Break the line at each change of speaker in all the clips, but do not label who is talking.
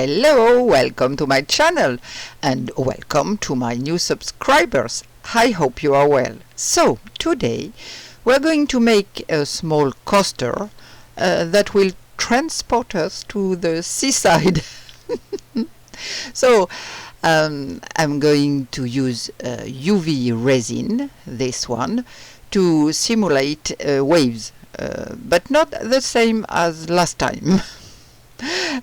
Hello, welcome to my channel and welcome to my new subscribers. I hope you are well. So, today we're going to make a small coaster that will transport us to the seaside. So, I'm going to use UV resin, this one, to simulate waves, but not the same as last time.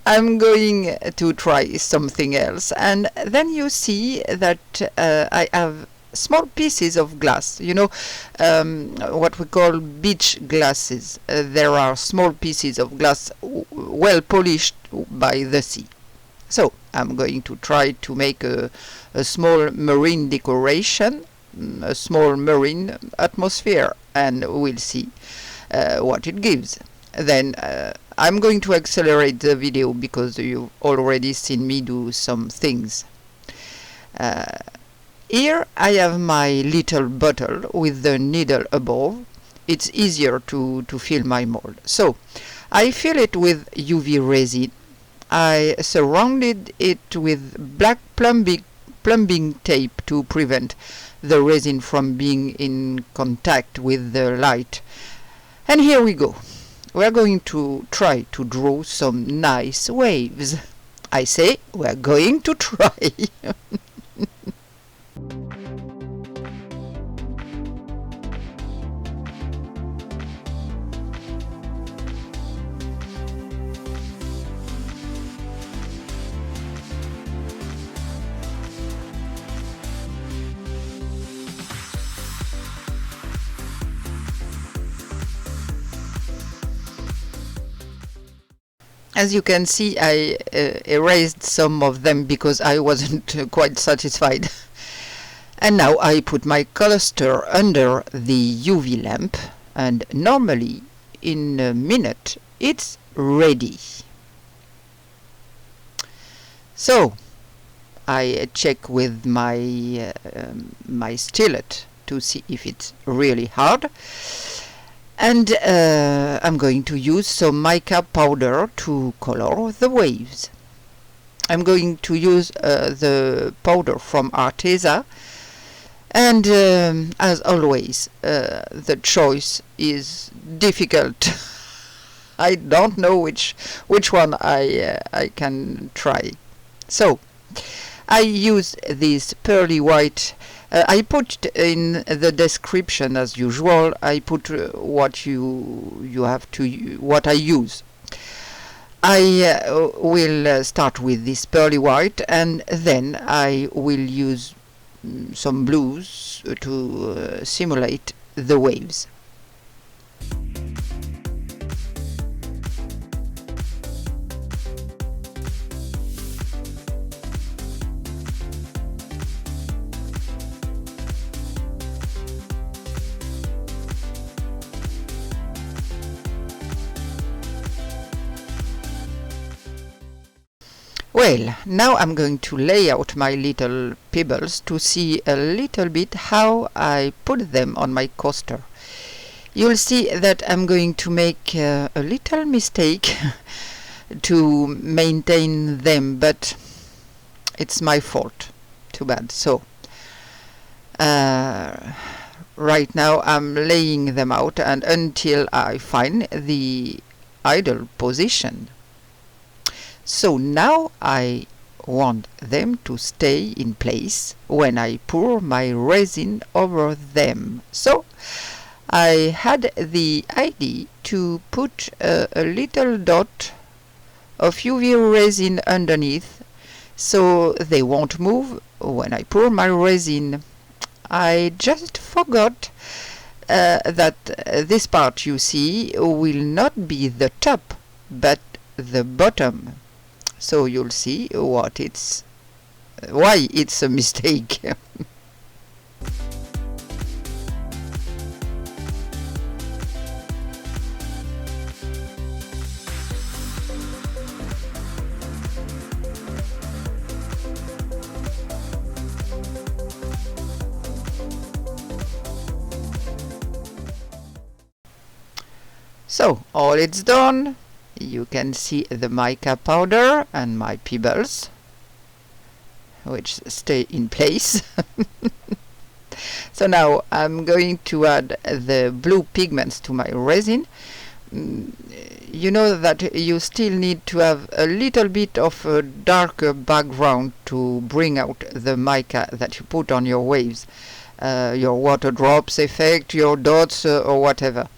I'm going to try something else, and then you see that I have small pieces of glass, what we call beach glasses. There are small pieces of glass well polished by the sea. So I'm going to try to make a small marine decoration, a small marine atmosphere, and we'll see what it gives. Then I'm going to accelerate the video because you've already seen me do some things. Here I have my little bottle with the needle above. It's easier to fill my mold. So I fill it with UV resin. I surrounded it with black plumbing tape to prevent the resin from being in contact with the light. And here we go. We're going to try to draw some nice waves. I say we're going to try. As you can see, I erased some of them because I wasn't quite satisfied. And now I put my cluster under the UV lamp, and normally in a minute it's ready. So I check with my my stillet to see if it's really hard. And I'm going to use some mica powder to color the waves. I'm going to use the powder from Arteza, and as always the choice is difficult. I don't know which one I can try. So I use this pearly white. I put in the description, as usual, I put what you have to, what I use. I will start with this pearly white, and then I will use some blues to simulate the waves. Well, now I'm going to lay out my little pebbles to see a little bit how I put them on my coaster. You'll see that I'm going to make a little mistake to maintain them, but it's my fault. Too bad. So right now I'm laying them out, and until I find the ideal position. So now I want them to stay in place when I pour my resin over them. So I had the idea to put a little dot of UV resin underneath so they won't move when I pour my resin. I just forgot that this part you see will not be the top but the bottom. So you'll see why it's a mistake. So all it's done. you can see the mica powder and my pebbles, which stay in place. So now I'm going to add the blue pigments to my resin. You know that you still need to have a little bit of a darker background to bring out the mica that you put on your waves, your water drops effect, your dots, or whatever.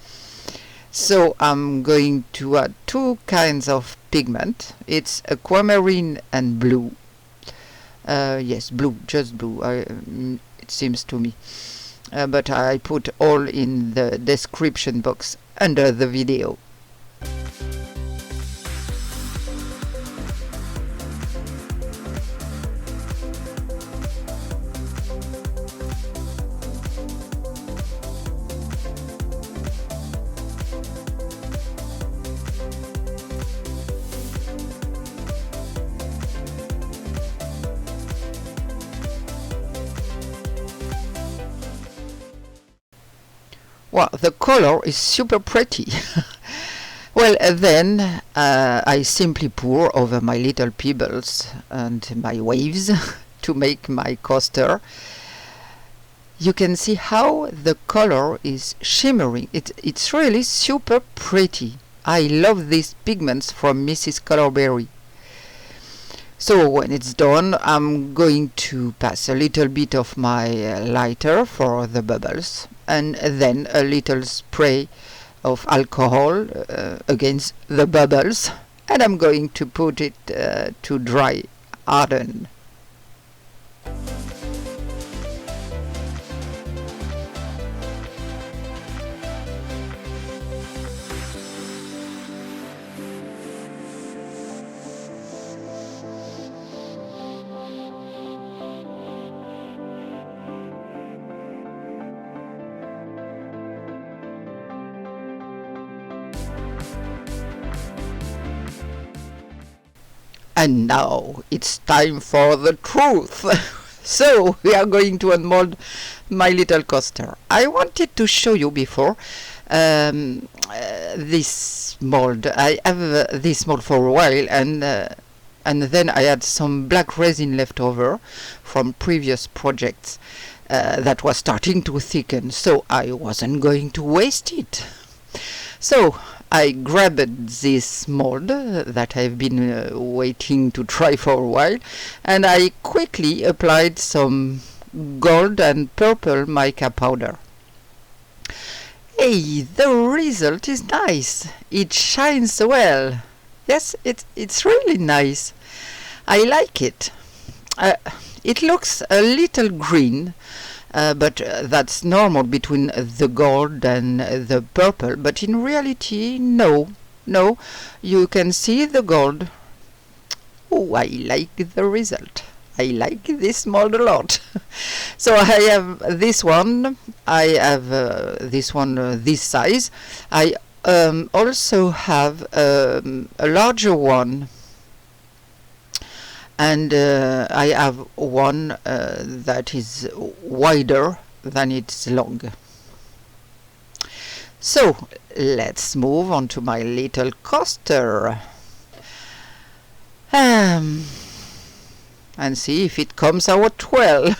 So I'm going to add two kinds of pigment. It's aquamarine and blue. Yes, blue, just blue, it seems to me. But I put all in the description box under the video. Well, the color is super pretty. Well, then I simply pour over my little pebbles and my waves to make my coaster. You can see how the color is shimmering. It's really super pretty. I love these pigments from Mrs. Colorberry. So when it's done, I'm going to pass a little bit of my lighter for the bubbles, and then a little spray of alcohol against the bubbles, and I'm going to put it to dry harden. And now it's time for the truth. So we are going to unmold my little coaster. I wanted to show you before this mold. I have this mold for a while, and then I had some black resin left over from previous projects that was starting to thicken, so I wasn't going to waste it. So I grabbed this mold that I've been waiting to try for a while, and I quickly applied some gold and purple mica powder. Hey, the result is nice. It shines well. Yes, it's really nice. I like it. It looks a little green, but that's normal between the gold and the purple, but in reality no, you can see the gold. Oh, I like the result. I like this mold a lot. So I have this one, this size. I also have a larger one, and I have one that is wider than it's long. So let's move on to my little coaster and see if it comes out well.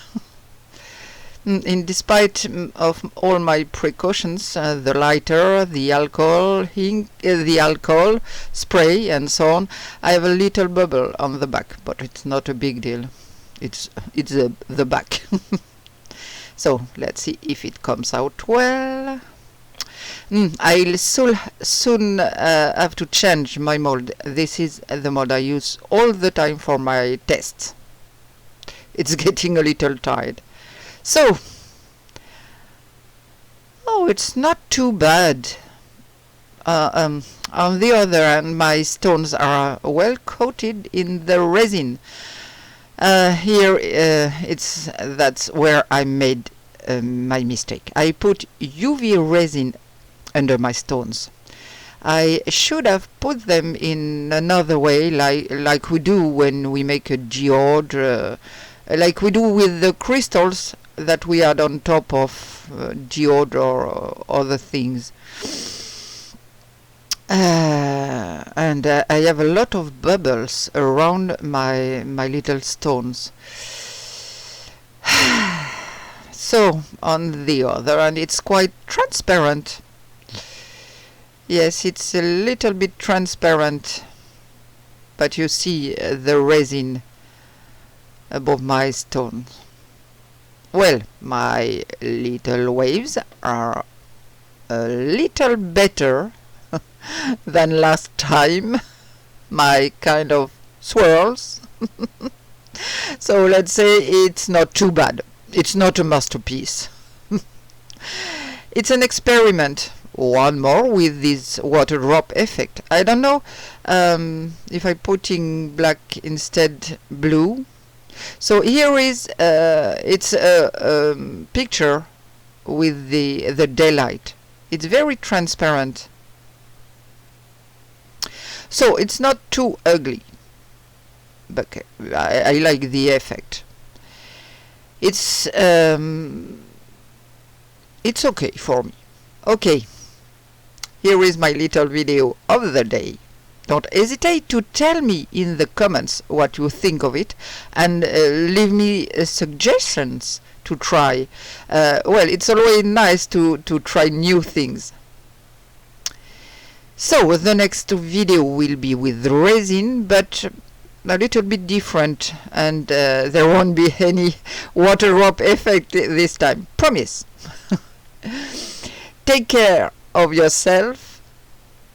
In despite of all my precautions, the lighter, the alcohol, the alcohol spray, and so on, I have a little bubble on the back, but it's not a big deal. It's the back. So let's see if it comes out well. I'll soon have to change my mold. This is the mold I use all the time for my tests. It's getting a little tired. So, it's not too bad. On the other hand, my stones are well coated in the resin. That's where I made my mistake. I put UV resin under my stones. I should have put them in another way, like we do when we make a geode, like we do with the crystals that we add on top of geode or other things. and I have a lot of bubbles around my little stones. So on the other hand, it's quite transparent. Yes, it's a little bit transparent, but you see the resin above my stone. Well, my little waves are a little better than last time, my kind of swirls. So let's say it's not too bad. It's not a masterpiece. It's an experiment. One more with this water drop effect. I don't know if I'm putting black instead blue. So here is it's a picture with the daylight. It's very transparent. So it's not too ugly, but I like the effect. It's okay for me. Okay, here is my little video of the day. Don't hesitate to tell me in the comments what you think of it, and leave me suggestions to try. Well, it's always nice to try new things. So the next video will be with resin, but a little bit different, and there won't be any water drop effect this time. Promise. Take care of yourself.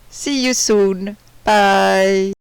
See you soon. Bye.